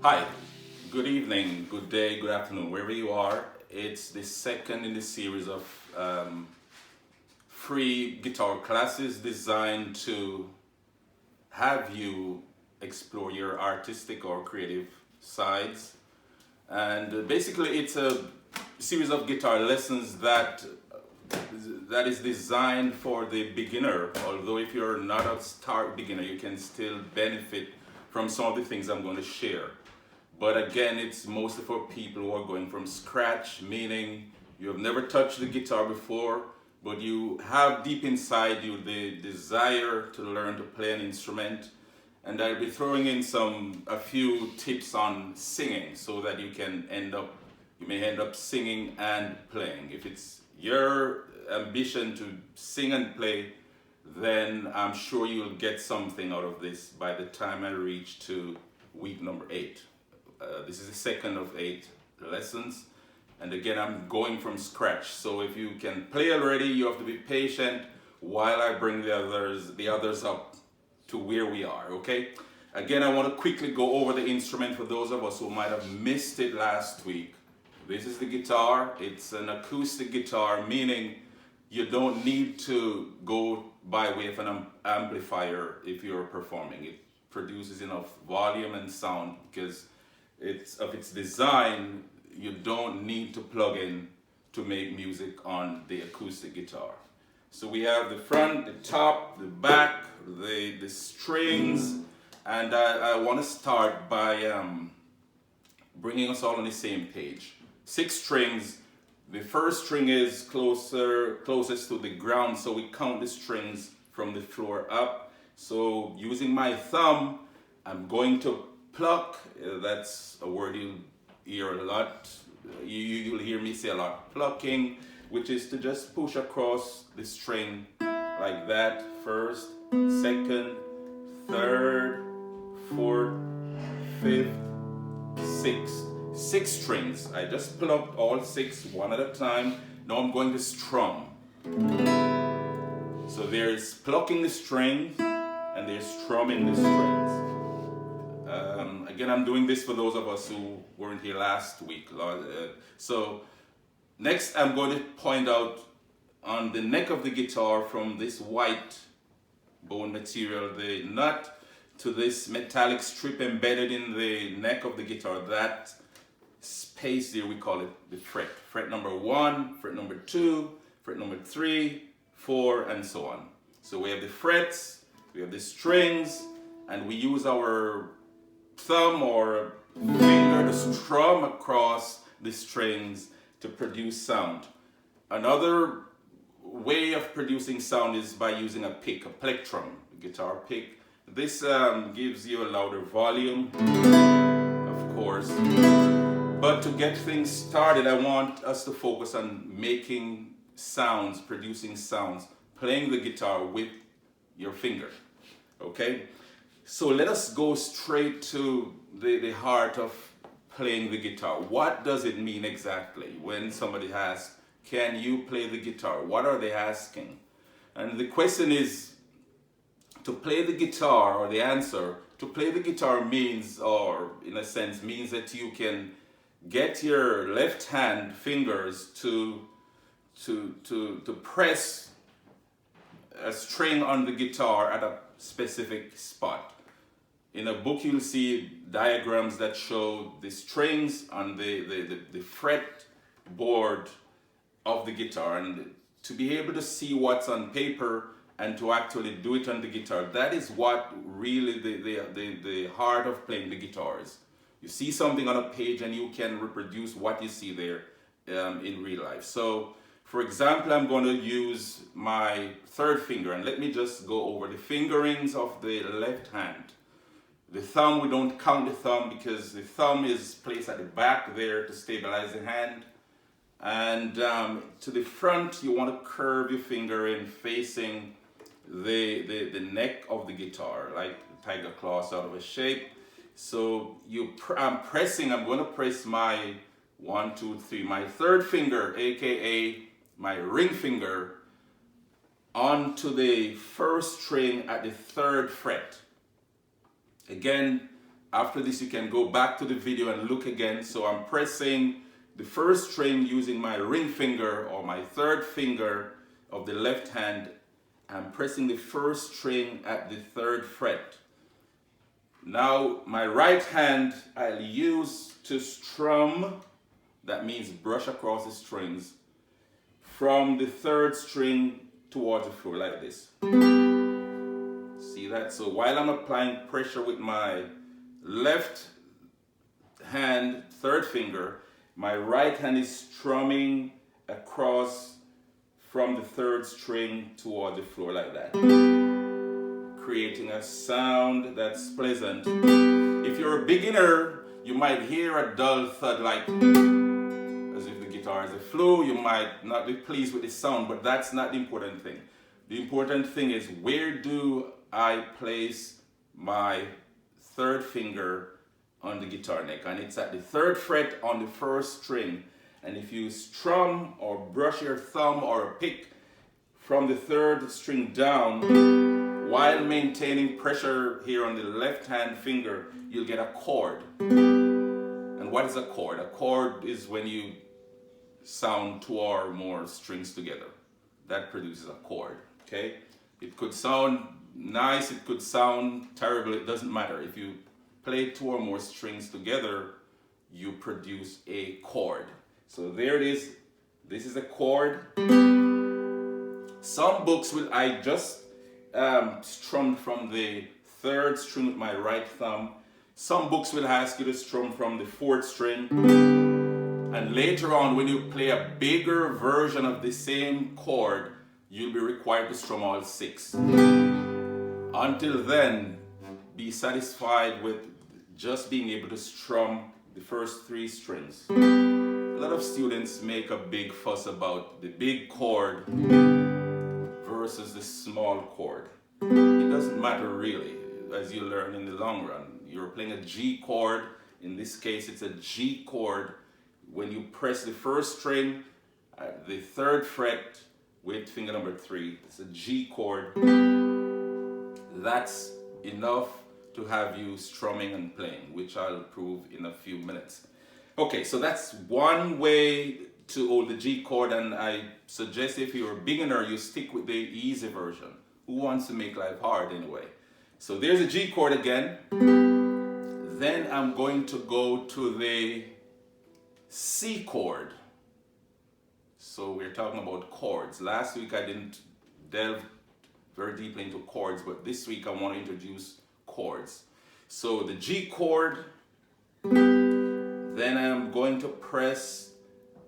Hi, good evening, good day, good afternoon, wherever you are. It's the second in the series of free guitar classes designed to have you explore your artistic or creative sides. And basically it's a series of guitar lessons that is designed for the beginner. Although if you're not a start beginner, you can still benefit from some of the things I'm going to share. But again, it's mostly for people who are going from scratch, meaning you have never touched the guitar before, but you have deep inside you the desire to learn to play an instrument. And I'll be throwing in a few tips on singing so that you may end up singing and playing. If it's your ambition to sing and play, then I'm sure you'll get something out of this by the time I reach to week number 8. This is the second of 8 lessons, and again I'm going from scratch, so if you can play already, you have to be patient while I bring the others up to where we are. Okay, again I want to quickly go over the instrument for those of us who might have missed it last week. This is the guitar. It's an acoustic guitar, meaning you don't need to go by way of an amplifier if you're performing. It produces enough volume and sound because of its design. You don't need to plug in to make music on the acoustic guitar. So we have the front, the top, the back, the strings, and I want to start by bringing us all on the same page. 6 strings. The first string is closest to the ground, so we count the strings from the floor up. So using my thumb, I'm going to pluck. That's a word you'll hear a lot. You'll hear me say a lot. Plucking, which is to just push across the string like that. First, second, third, fourth, fifth, sixth. 6 strings. I just plucked all 6 one at a time. Now I'm going to strum. So there's plucking the strings and there's strumming the strings. Again, I'm doing this for those of us who weren't here last week. So next I'm going to point out on the neck of the guitar, from this white bone material, the nut, to this metallic strip embedded in the neck of the guitar. That space there, we call it the fret. Fret number 1, fret number 2, fret number 3, 4, and so on. So we have the frets, we have the strings, and we use our thumb or finger to strum across the strings to produce sound. Another way of producing sound is by using a pick, a plectrum, a guitar pick. This gives you a louder volume, of course. But to get things started, I want us to focus on making sounds, producing sounds, playing the guitar with your finger. Okay? So let us go straight to the heart of playing the guitar. What does it mean exactly when somebody asks, can you play the guitar? What are they asking? And the question is, to play the guitar, or the answer, to play the guitar means, or in a sense, means that you can get your left hand fingers to press a string on the guitar at a specific spot. In a book you'll see diagrams that show the strings on the fret board of the guitar, and to be able to see what's on paper and to actually do it on the guitar, that is what really the heart of playing the guitar is. You see something on a page and you can reproduce what you see there in real life. So for example, I'm going to use my 3rd finger, and let me just go over the fingerings of the left hand. The thumb, we don't count the thumb because the thumb is placed at the back there to stabilize the hand. And to the front, you want to curve your finger in facing the neck of the guitar, like the tiger claw sort of a shape. So I'm going to press my 1, 2, 3, my 3rd finger, aka my ring finger, onto the 1st string at the 3rd fret. Again, after this you can go back to the video and look again. So I'm pressing the first string using my ring finger or my third finger of the left hand. I'm pressing the first string at the 3rd fret. Now my right hand I'll use to strum, that means brush across the strings, from the 3rd string towards the floor like this. See that? So while I'm applying pressure with my left hand, 3rd finger, my right hand is strumming across from the 3rd string toward the floor like that, creating a sound that's pleasant. If you're a beginner, you might hear a dull thud like as if the guitar is a flu. You might not be pleased with the sound, but that's not the important thing. The important thing is, where do I place my 3rd finger on the guitar neck? And it's at the 3rd fret on the 1st string. And if you strum or brush your thumb or pick from the 3rd string down while maintaining pressure here on the left hand finger, you'll get a chord. And what is a chord? A chord is when you sound 2 or more strings together. That produces a chord, okay? It could sound nice, it could sound terrible, it doesn't matter. If you play 2 or more strings together, you produce a chord. So there it is. This is a chord. Some books will, I just strum from the 3rd string with my right thumb. Some books will ask you to strum from the 4th string. And later on, when you play a bigger version of the same chord, you'll be required to strum all 6. Until then, be satisfied with just being able to strum the first 3 strings. A lot of students make a big fuss about the big chord versus the small chord. It doesn't matter really, as you learn in the long run. You're playing a G chord. In this case, it's a G chord. When you press the 1st string at the 3rd fret with finger number 3, it's a G chord. That's enough to have you strumming and playing, which I'll prove in a few minutes. Okay, so that's one way to hold the G chord, and I suggest if you're a beginner, you stick with the easy version. Who wants to make life hard anyway? So there's a G chord again. Then I'm going to go to the C chord. So we're talking about chords. Last week I didn't delve very deeply into chords, but this week I want to introduce chords. So the G chord, then I'm going to press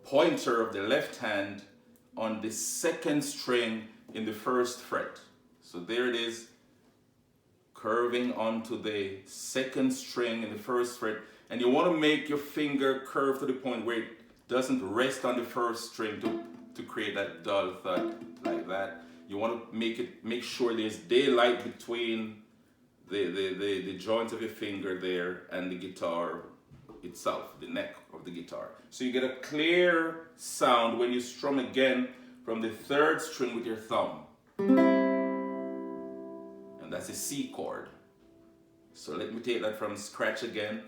pointer of the left hand on the 2nd string in the 1st fret. So there it is, curving onto the 2nd string in the 1st fret. And you want to make your finger curve to the point where it doesn't rest on the 1st string to create that dull thud like that. You want to make sure there's daylight between the joints of your finger there and the guitar itself, the neck of the guitar. So you get a clear sound when you strum again from the 3rd string with your thumb. And that's a C chord. So let me take that from scratch again.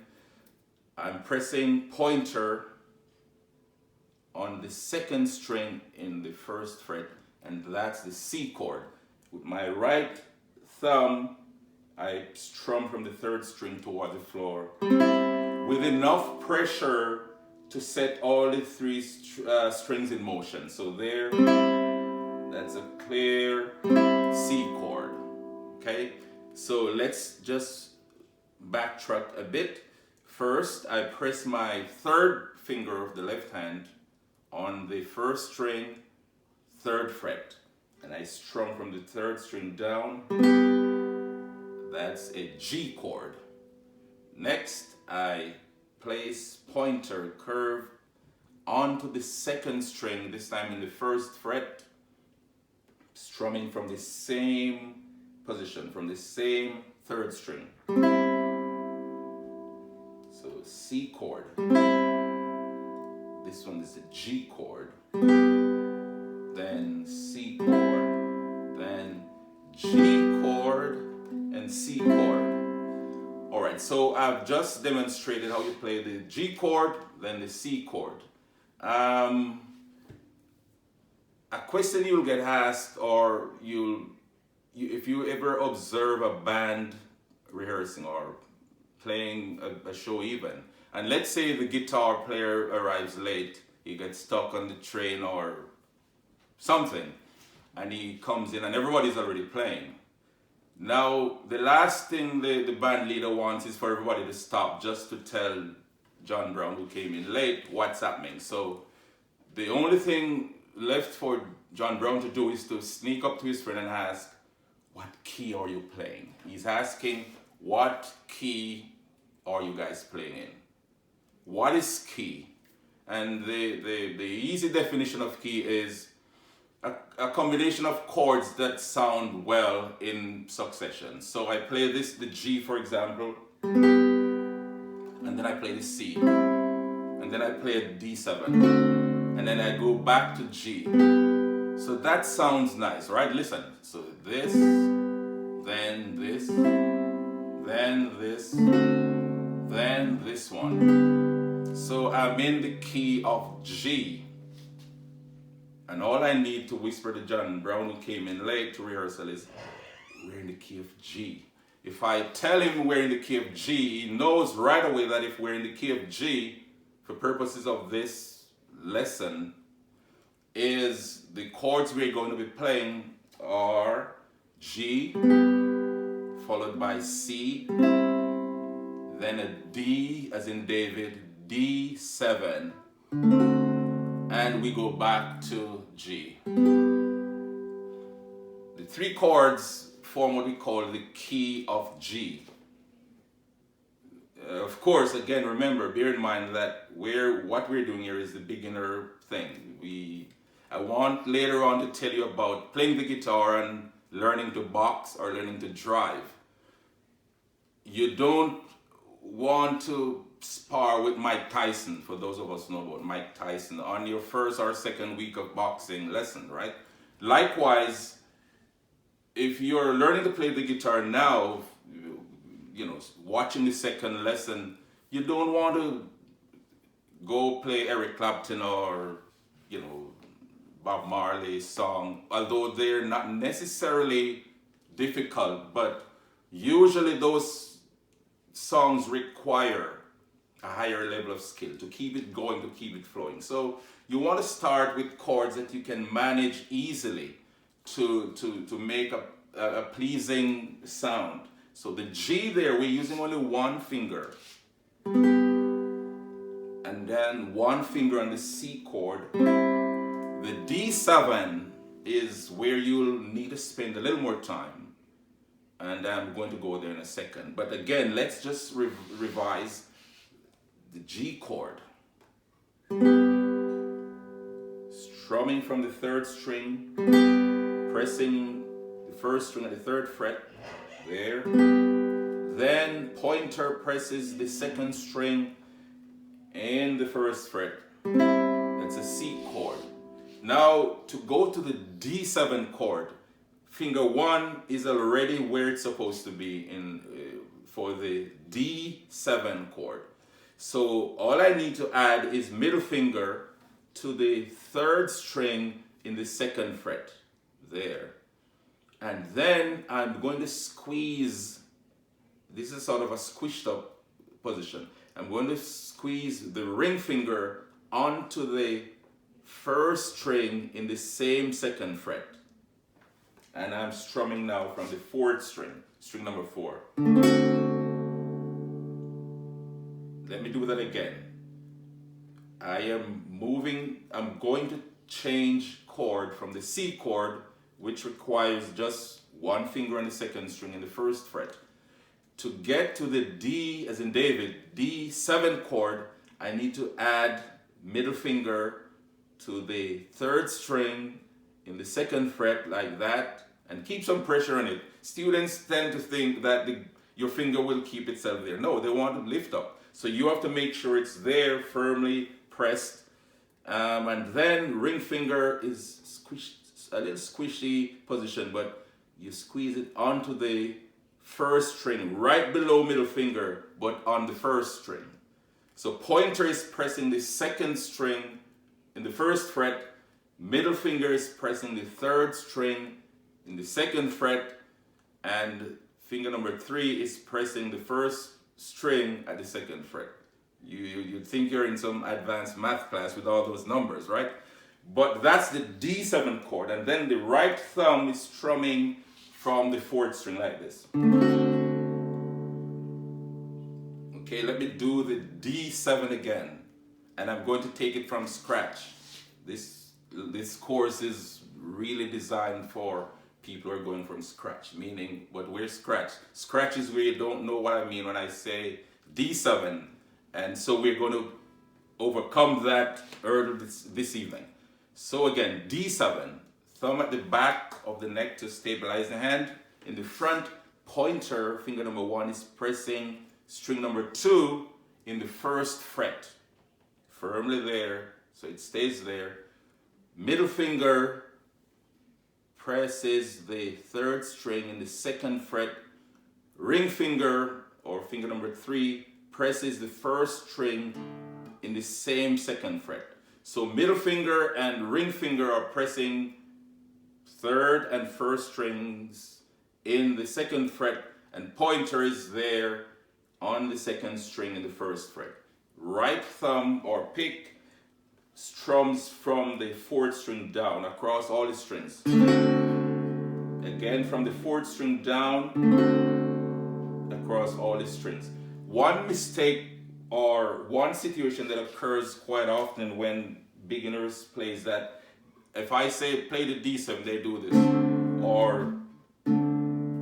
I'm pressing pointer on the 2nd string in the 1st fret, and that's the C chord. With my right thumb, I strum from the 3rd string toward the floor with enough pressure to set all the 3 strings in motion. So there, that's a clear C chord. Okay, so let's just backtrack a bit. First, I press my 3rd finger of the left hand on the 1st string, 3rd fret, and I strum from the 3rd string down. That's a G chord. Next, I place pointer curve onto the 2nd string, this time in the 1st fret, strumming from the same position, from the same 3rd string. So C chord. This one is a G chord. Then C chord. Then G chord and C chord. Alright, right, so I've just demonstrated how you play the G chord, then the C chord. A question you'll get asked, or if you ever observe a band rehearsing or playing a show even, and let's say the guitar player arrives late, he gets stuck on the train or something, and he comes in and everybody's already playing. Now, the last thing the band leader wants is for everybody to stop just to tell John Brown, who came in late, what's happening. So the only thing left for John Brown to do is to sneak up to his friend and ask, what key are you playing? He's asking, what key are you guys playing in? What is key? And the easy definition of key is a combination of chords that sound well in succession. So I play the G, for example, and then I play the C, and then I play a D7, and then I go back to G. So that sounds nice, right? Listen. So this, then this, then this, then this one. So I'm in the key of G. And all I need to whisper to John Brown, who came in late to rehearsal, is we're in the key of G. If I tell him we're in the key of G, he knows right away that if we're in the key of G, for purposes of this lesson, is the chords we're going to be playing are G, followed by C, then a D as in David, D7, and we go back to G. The three chords form what we call the key of G. Of course, again, remember, bear in mind that what we're doing here is the beginner thing. I want later on to tell you about playing the guitar and learning to box or learning to drive. You don't want to spar with Mike Tyson, for those of us who know about Mike Tyson, on your first or second week of boxing lesson, right? Likewise, if you're learning to play the guitar now, watching the second lesson, you don't want to go play Eric Clapton or, Bob Marley's song, although they're not necessarily difficult, but usually those songs require a higher level of skill to keep it going, to keep it flowing. So you want to start with chords that you can manage easily to make a pleasing sound. So the G there, we're using only one finger. And then one finger on the C chord. The D7 is where you'll need to spend a little more time. And I'm going to go there in a second. But again, let's just revise the G chord. Strumming from the third string, pressing the first string at the third fret, there. Then pointer presses the second string and the first fret. That's a C chord. Now, to go to the D7 chord, finger 1 is already where it's supposed to be for the D7 chord. So all I need to add is middle finger to the third string in the second fret, there. And then I'm going to squeeze, this is sort of a squished up position. I'm going to squeeze the ring finger onto the first string in the same second fret. And I'm strumming now from the fourth string, string number 4. Let me do that again. I'm going to change chord from the C chord, which requires just one finger on the second string in the first fret. To get to the D, as in David, D7 chord, I need to add middle finger to the third string in the second fret, like that, and keep some pressure on it. Students tend to think that your finger will keep itself there. No, they want to lift up. So you have to make sure it's there, firmly pressed. And then ring finger is squished, a little squishy position, but you squeeze it onto the first string, right below middle finger, but on the first string. So pointer is pressing the second string in the first fret, middle finger is pressing the third string in the second fret, and finger number 3 is pressing the first string at the second fret. You think you're in some advanced math class with all those numbers, right? But that's the D7 chord, and then the right thumb is strumming from the 4th string like this. Okay, let me do the D7 again, and I'm going to take it from scratch. This course is really designed for people who are going from scratch, meaning, but where's scratch? Scratch is where you don't know what I mean when I say D7, and so we're going to overcome that hurdle this evening. So again, D7, thumb at the back of the neck to stabilize the hand. In the front, pointer, finger number 1, is pressing string number 2 in the first fret, firmly there, so it stays there. Middle finger presses the 3rd string in the 2nd fret. Ring finger, or finger number 3, presses the 1st string in the same 2nd fret. So middle finger and ring finger are pressing 3rd and 1st strings in the 2nd fret, and pointer is there on the 2nd string in the 1st fret. Right thumb or pick strums from the 4th string down across all the strings. Again, from the 4th string down across all the strings. One mistake or one situation that occurs quite often when beginners play is that if I say play the D7, they do this, or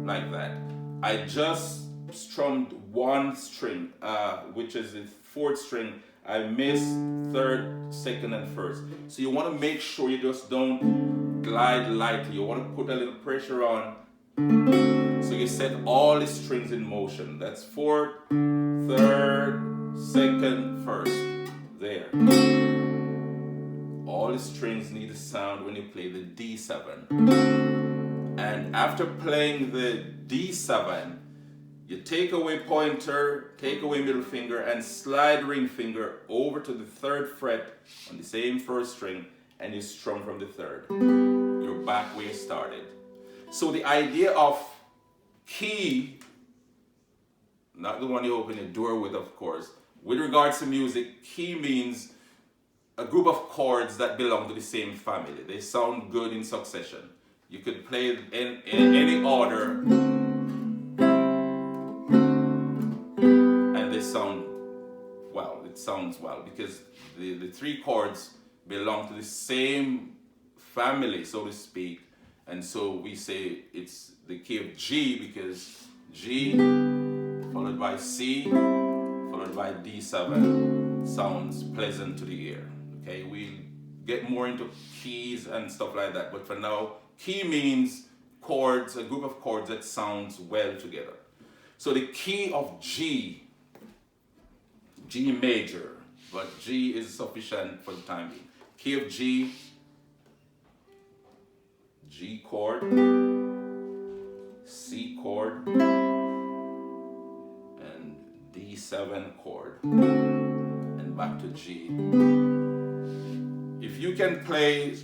like that. I just strummed one string, which is the 4th string. I missed 3rd, 2nd, and 1st. So you want to make sure you just don't glide lightly. You want to put a little pressure on. So you set all the strings in motion. That's 4th, 3rd, 2nd, 1st. There. All the strings need a sound when you play the D7. And after playing the D7, you take away pointer, take away middle finger, and slide ring finger over to the 3rd fret on the same 1st string, and you strum from the 3rd. You're back where you started. So the idea of key, not the one you open a door with, of course. With regards to music, key means a group of chords that belong to the same family. They sound good in succession. You could play in any order, and they sound well. It sounds well because the 3 chords belong to the same family, so to speak. And so we say it's the key of G because G followed by C followed by D7 sounds pleasant to the ear. Okay, we'll get more into keys and stuff like that, but for now, key means chords, a group of chords that sounds well together. So the key of G, G major, but G is sufficient for the time being. Key of G, G chord, C chord, and D7 chord, and back to G. If you can play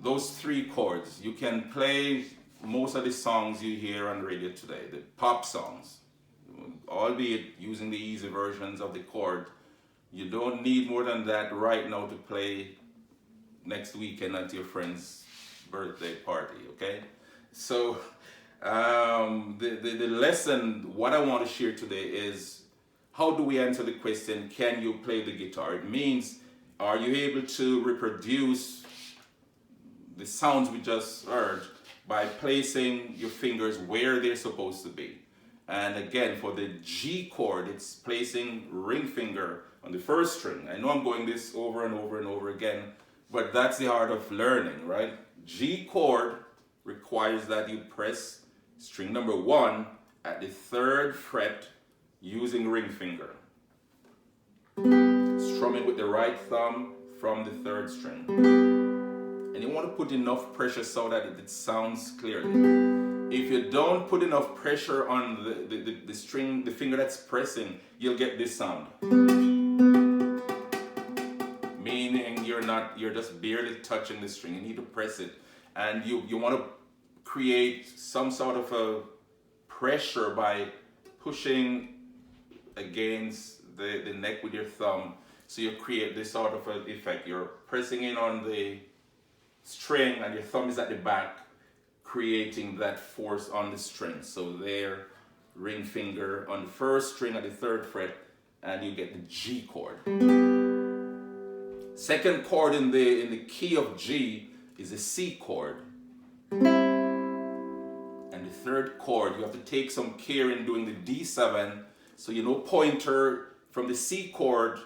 those 3 chords, you can play most of the songs you hear on the radio today, the pop songs, albeit using the easy versions of the chord. You don't need more than that right now to play next weekend at your friend's birthday party, okay? So the lesson, what I want to share today is how do we answer the question, can you play the guitar? It means, are you able to reproduce the sounds we just heard by placing your fingers where they're supposed to be? And again, for the G chord, it's placing ring finger on the 1st string. I know I'm going this over and over and over again, but that's the art of learning, right? G chord requires that you press string number 1 at the 3rd fret using ring finger. Strumming with the right thumb from the 3rd string. And you want to put enough pressure so that it sounds clearly. if you don't put enough pressure on the string, the finger that's pressing, you'll get this sound. Meaning you're just barely touching the string. You need to press it. And you want to create some sort of a pressure by pushing against the neck with your thumb. So you create this sort of an effect. You're pressing in on the string and your thumb is at the back, creating that force on the string. So there, ring finger on the first string at the 3rd fret, and you get the G chord. Second chord in the key of G is a C chord. And the 3rd chord, you have to take some care in doing the D7. So you know pointer from the C chord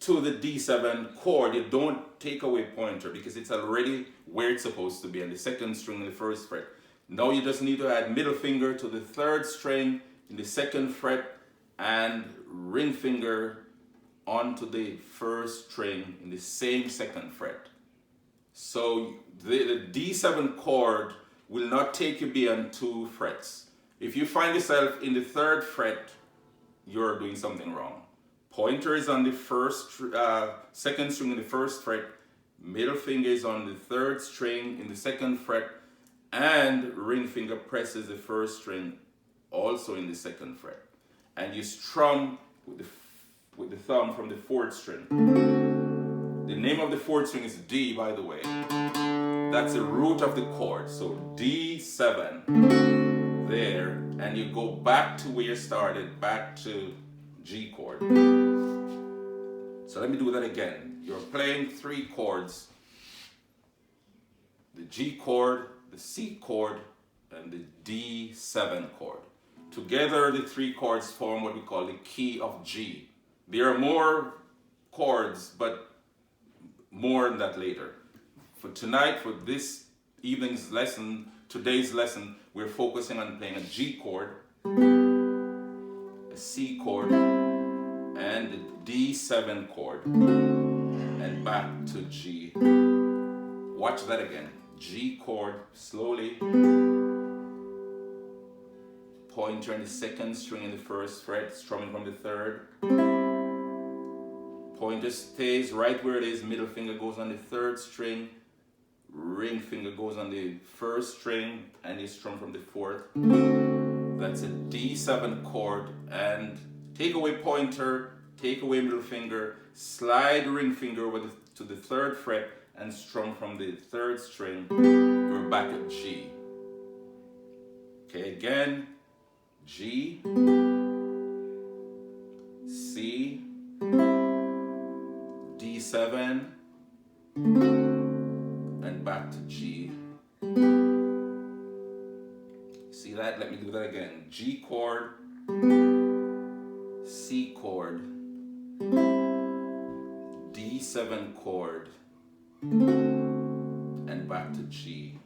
to the D7 chord, you don't take away pointer because it's already where it's supposed to be on the 2nd string in the 1st fret. Now you just need to add middle finger to the 3rd string in the 2nd fret and ring finger onto the 1st string in the same 2nd fret. So the D7 chord will not take you beyond 2 frets. If you find yourself in the 3rd fret, you're doing something wrong. Pointer is on the 2nd string in the 1st fret, middle finger is on the 3rd string in the 2nd fret, and ring finger presses the 1st string also in the 2nd fret. And you strum with the thumb from the 4th string. The name of the 4th string is D, by the way. That's the root of the chord. So D7 there, and you go back to where you started, back to G chord. So let me do that again. You're playing 3 chords: the G chord, the C chord, and the D7 chord. Together, the 3 chords form what we call the key of G. There are more chords, but more on that later. For tonight, for this evening's lesson, today's lesson, we're focusing on playing a G chord, a C chord, and the D7 chord, and back to G. Watch that again. G chord, slowly. Pointer on the 2nd string in the 1st fret, strumming from the 3rd. Pointer stays right where it is, middle finger goes on the 3rd string, ring finger goes on the 1st string, and you strum from the 4th. That's a D7 chord, and take away pointer, take away middle finger, slide ring finger over to the 3rd fret, and strum from the 3rd string. We're back at G. Okay, again, G, C, D7, and back to G. See that? Let me do that again. G chord, C chord, D7 chord, and back to G.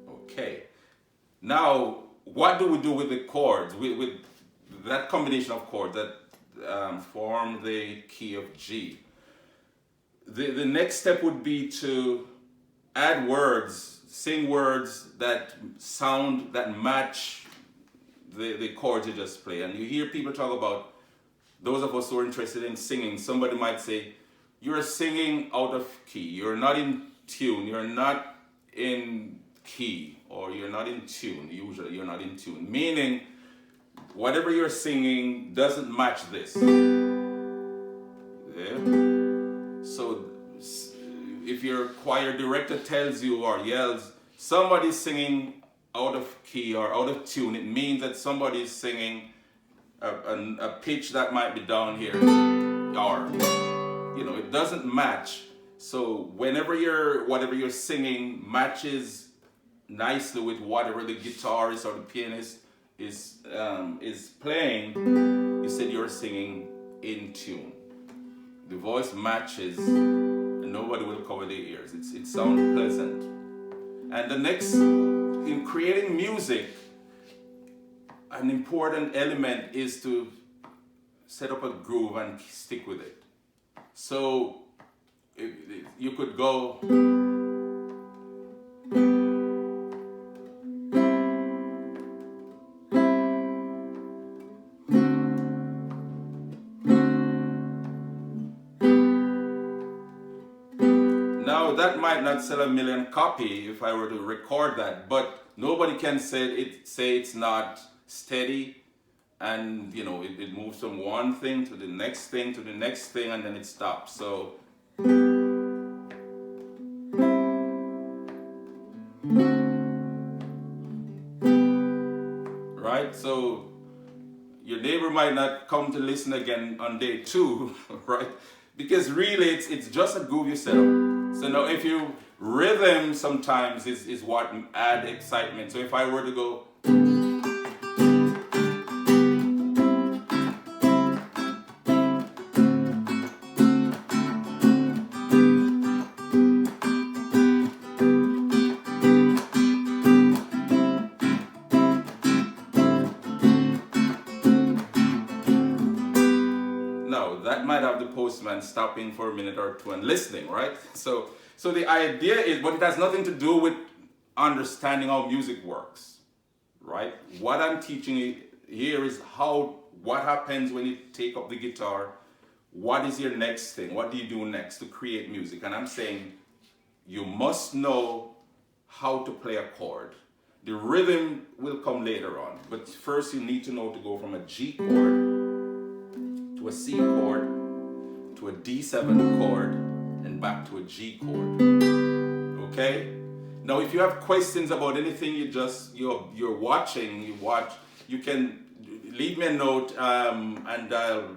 Okay. Now, what do we do with the chords, with that combination of chords that form the key of G? The next step would be to add words, sing words that sound, that match the chords you just play. And you hear people talk about, those of us who are interested in singing, somebody might say, you're singing out of key, you're not in tune, you're not in key, or you're not in tune. Usually you're not in tune, meaning whatever you're singing doesn't match this. Yeah? So if your choir director tells you or yells, somebody's singing out of key or out of tune, it means that somebody's singing a pitch that might be down here, or it doesn't match. So whatever you're singing matches nicely with whatever the guitarist or the pianist is playing, you said you're singing in tune. The voice matches, and nobody will cover their ears. It sounds pleasant. And the next, in creating music, an important element is to set up a groove and stick with it. So you could go, Now that might not sell a million copy if I were to record that, but nobody can say it's not steady, and you know it moves from one thing to the next thing to the next thing, and then it stops. So right, so your neighbor might not come to listen again on day 2, right? Because really it's just a groove you set up. So now if you rhythm sometimes is what add excitement. So if I were to go, no, that might have the postman stopping for a minute or two and listening, right? So the idea is, but it has nothing to do with understanding how music works, right? What I'm teaching you here is what happens when you take up the guitar. What is your next thing? What do you do next to create music? And I'm saying you must know how to play a chord. The rhythm will come later on, but first you need to know to go from a G chord to a C chord to a D7 chord and back to a G chord. Okay? Now if you have questions about anything you're watching, you can leave me a note, and I'll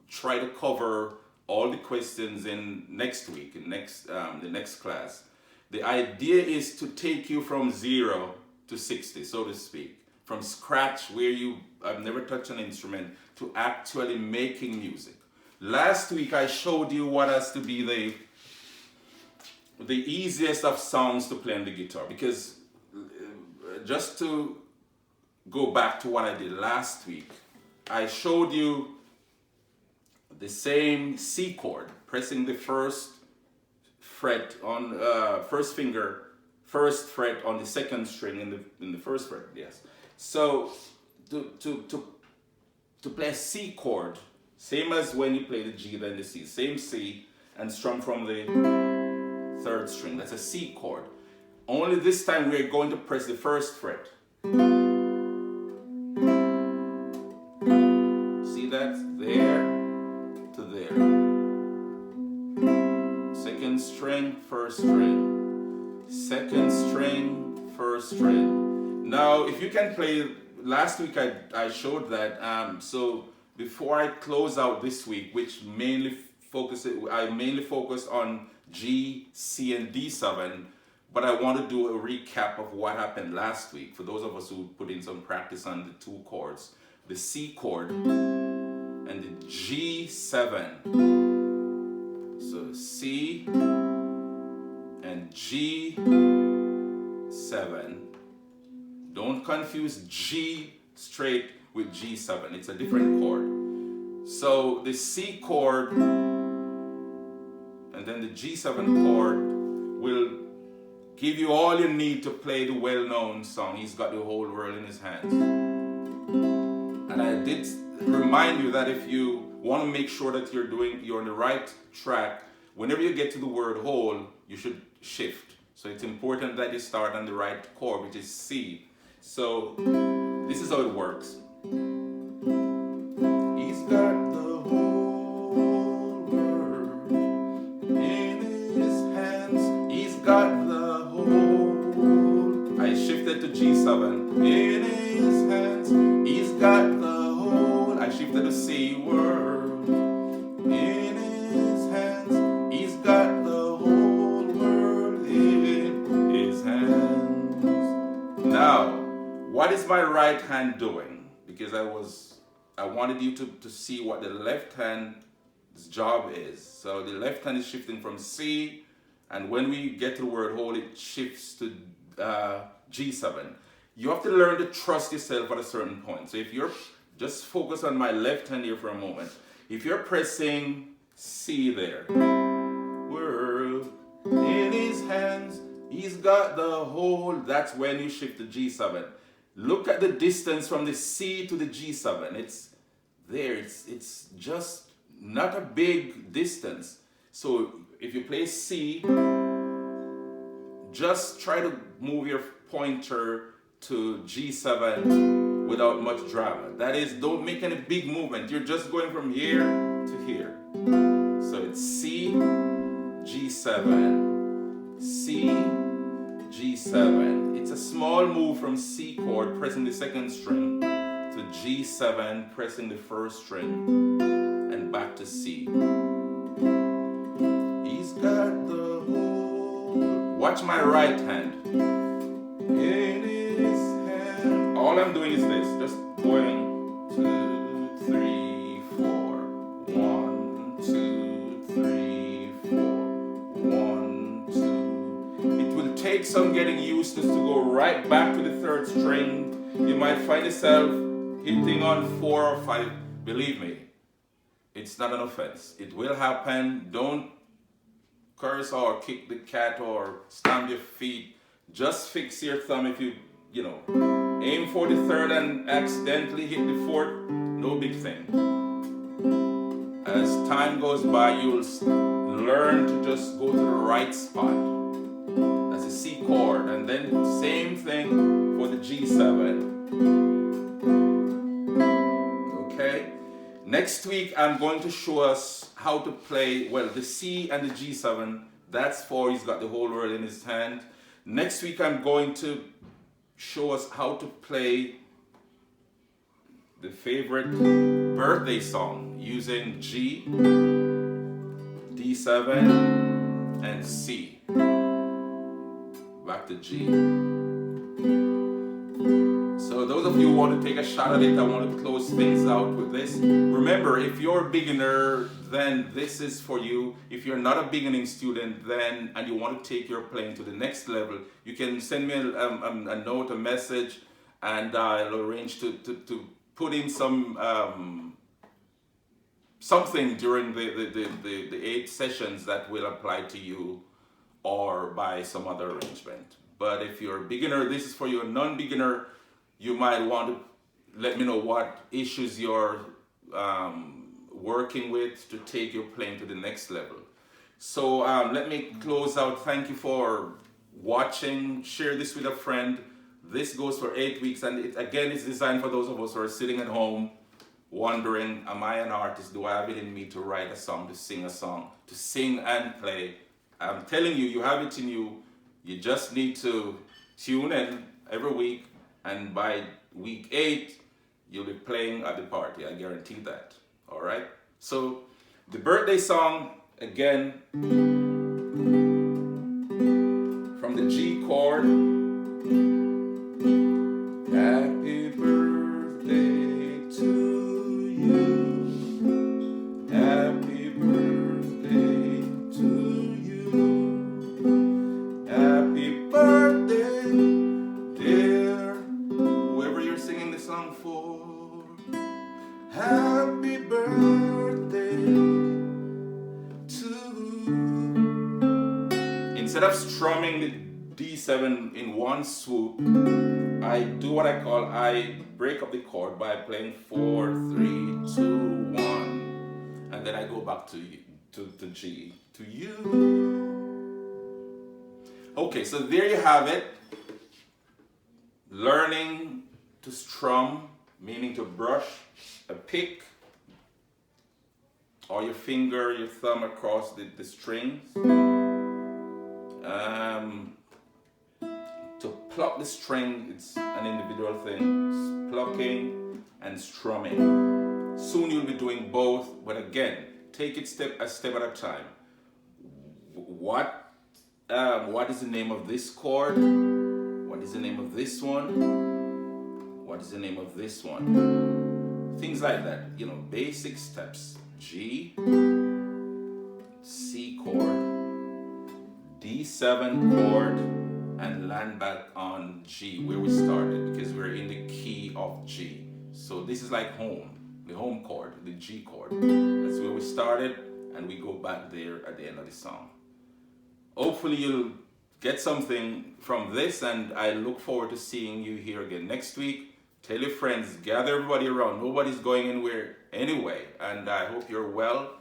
try to cover all the questions in next week, in the next class. The idea is to take you from 0 to 60, so to speak, from scratch where I've never touched an instrument to actually making music. Last week I showed you what has to be the easiest of songs to play on the guitar, because just to go back to what I did last week, I showed you the same C chord, pressing the first fret on first fret on the second string in the first fret. Yes. So to play a C chord, same as when you play the G then the C, same C, and strum from the third string. That's a C chord. Only this time we're going to press the first fret. See that? There to there. Second string, first string. Second string, first string. Now, if you can play, last week I showed that. So before I close out this week, which I mainly focus on G, C, and D7, but I want to do a recap of what happened last week for those of us who put in some practice on the 2 chords, the C chord and the G7. So C and G7. Don't confuse G straight with G7. It's a different chord. So the C chord and then the G7 chord will give you all you need to play the well-known song, He's Got the Whole World in His Hands. And I did remind you that if you want to make sure that you're on the right track, whenever you get to the word whole, you should shift. So it's important that you start on the right chord, which is C. So this is how it works. He's got the whole world in his hands. He's got the whole. I shifted to G7. In his hands. He's got the whole. I shifted to C world. In his hands. He's got the whole world in his hands. Now, what is my right hand doing? Because I wanted you to see what the left hand's job is. So the left hand is shifting from C, and when we get to the word whole, it shifts to G7. You have to learn to trust yourself at a certain point. So if you're, just focus on my left hand here for a moment. If you're pressing C there, world in his hands, he's got the whole, that's when you shift to G7. Look at the distance from the C to the G7. It's there. It's just not a big distance. So if you play C, just try to move your pointer to G7 without much drama. That is, don't make any big movement. You're just going from here to here. So it's C, G7, C, G7. It's a small move from C chord, pressing the second string, to G7, pressing the first string, and back to C. He's got the whole. Watch my right hand. In his hand. All I'm doing is this, just going 2, 3, 4. 1, 2, 3, 4. 1, 2. It will take some getting used to go right back to the third string. You might find yourself hitting on 4 or 5. Believe me, it's not an offense. It will happen. Don't curse or kick the cat or stamp your feet. Just fix your thumb. If you aim for the third and accidentally hit the fourth, no big thing. As time goes by, you'll learn to just go to the right spot. That's a C chord, and then same thing for the G7. Okay? Next week, I'm going to show us how to play, well, the C and the G7. That's for he's got the whole world in his hand. Next week, I'm going to show us how to play the favorite birthday song using G, D7, and C. Back to G. So those of you who want to take a shot at it, I want to close things out with this. Remember, if you're a beginner, then this is for you. If you're not a beginning student, then and you want to take your playing to the next level, you can send me a note, a message, and I'll arrange to put in something during the 8 sessions that will apply to you or by some other arrangement. But if you're a beginner, this is for you. A non-beginner, you might want to let me know what issues you're working with to take your playing to the next level. So let me close out. Thank you for watching. Share this with a friend. This goes for 8 weeks, and it's designed for those of us who are sitting at home wondering, am I an artist? Do I have it in me to write a song, to sing and play? I'm telling you, you have it in you. You just need to tune in every week, and by week 8, you'll be playing at the party. I guarantee that. All right? So the birthday song, again, from the G chord. Happy birthday to you. Happy birthday to you. Happy birthday, dear, whoever you're singing the song for. Happy birthday to. Instead of strumming the D7 in one swoop, I do what I break up the chord by playing 4, 3, 2, 1, and then I go back to G, to you. Okay, so there you have it. Learning to strum, meaning to brush a pick or your finger, your thumb across the strings. To pluck the string, it's an individual thing. It's plucking and strumming. Soon you'll be doing both, but again, take it step at a time. What is the name of this chord? What is the name of this one? What is the name of this one? Things like that, basic steps. G, C chord, D7 chord, and land back on G where we started, because we're in the key of G. So this is like home, the home chord, the G chord. That's where we started, and we go back there at the end of the song. Hopefully you'll get something from this, and I look forward to seeing you here again next week. Tell your friends, gather everybody around. Nobody's going anywhere anyway, and I hope you're well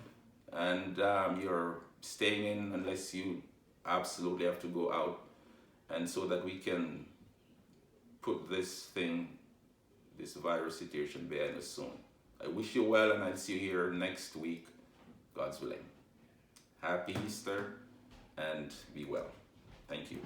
and you're staying in unless you absolutely have to go out, and so that we can put this virus situation behind us soon. I wish you well, and I'll see you here next week, God's willing. Happy Easter, and be well. Thank you.